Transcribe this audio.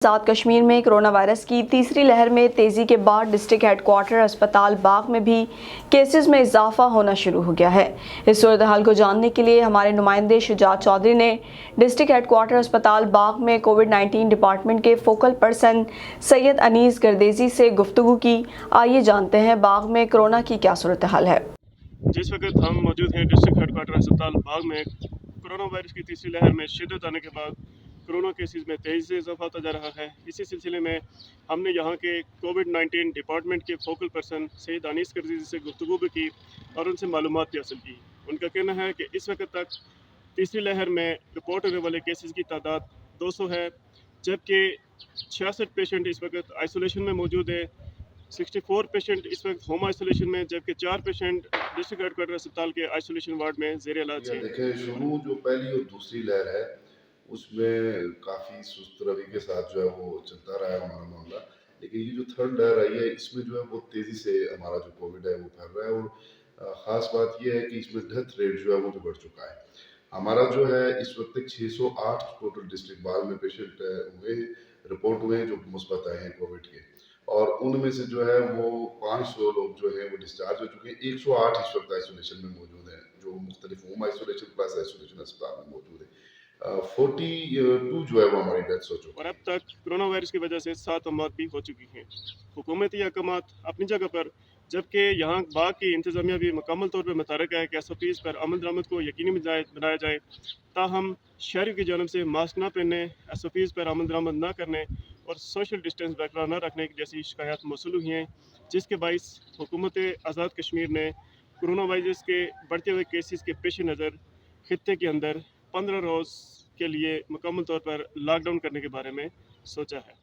آزاد کشمیر میں corona virus کی تیسری لہر میں تیزی کے بعد ڈسٹرکٹ ہیڈ کوارٹر اسپتال باغ میں بھی کیسز میں اضافہ ہونا شروع ہو گیا ہے۔ اس صورتحال کو جاننے کے لیے ہمارے نمائندے شجاعت چودھری نے ڈسٹرکٹ ہیڈ کوارٹر اسپتال باغ میں کووڈ-19 ڈپارٹمنٹ کے فوکل پرسن سید انیس گردیزی سے گفتگو کی۔ آئیے جانتے ہیں باغ میں کرونا کی کیا صورتحال ہے۔ جس وقت ہم موجود ہیں ڈسٹرکٹ ہیڈ کوارٹر اسپتال باغ میں، کرونا وائرس کی تیسری لہر میں شدت آنے کے بعد کرونا کیسز میں تیزی سے اضافہ ہوتا جا رہا ہے۔ اسی سلسلے میں ہم نے یہاں کے کووڈ-19 ڈپارٹمنٹ کے فوکل پرسن سید انیس گردیزی سے گفتگو بھی کی اور ان سے معلومات بھی حاصل کی۔ ان کا کہنا ہے کہ اس وقت تک تیسری لہر میں رپورٹ ہونے والے کیسز کی تعداد 200 ہے، جبکہ 66 پیشنٹ اس وقت آئسولیشن میں موجود ہے، 64 پیشنٹ اس وقت ہوم آئسولیشن میں، جبکہ 4 پیشنٹ ڈسٹرکٹ ہیڈ کوارٹر اسپتال کے آئسولیشن وارڈ میں زیر علاج ہیں۔ دیکھیں، شروع جو پہلی اور دوسری لہر ہے اس میں کافی سست روی کے ساتھ جو ہے وہ چلتا رہا ہے ہمارا معاملہ، لیکن یہ جو تھرڈ لہر آئی ہے اس میں جو ہے وہ تیزی سے ہمارا جو کووڈ ہے وہ پھیل رہا ہے، اور خاص بات یہ ہے کہ اس میں ڈیتھ ریٹ جو ہے وہ بھی بڑھ چکا ہے۔ ہمارا جو ہے اس وقت تک 608 ٹوٹل ڈسٹرکٹ باغ میں پیشنٹ ہوئے رپورٹ ہوئے ہیں جو مثبت آئے ہیں کووڈ کے، اور ان میں سے جو ہے وہ 500 لوگ جو ہیں وہ ڈسچارج ہو چکے ہیں۔ 108 اس وقت آئسولیشن میں موجود ہیں، جو مختلف ہوم آئسولیشن پلس آئسولیشن اسپتال میں موجود ہیں۔ 42 جو ہے وہ ہماری ڈیتھس ہو چکی اور ہیں۔ اب تک کرونا وائرس کی وجہ سے 7 اموات بھی ہو چکی ہیں۔ حکومتی احکامات اپنی جگہ پر، جبکہ یہاں باغ کی انتظامیہ بھی مکمل طور پر متحرک ہے کہ SOPs پر عمل درآمد کو یقینی بنایا جائے، تاہم شہریوں کی جانب سے ماسک نہ پہننے، SOPs پر عمل درآمد نہ کرنے اور سوشل ڈسٹینس برقرار نہ رکھنے جیسی شکایات موصول ہوئی ہیں، جس کے باعث حکومت آزاد کشمیر نے کرونا وائرس کے بڑھتے ہوئے کیسز کے پیش نظر خطے کے اندر 15 روز کے لیے مکمل طور پر لاک ڈاؤن کرنے کے بارے میں سوچا ہے۔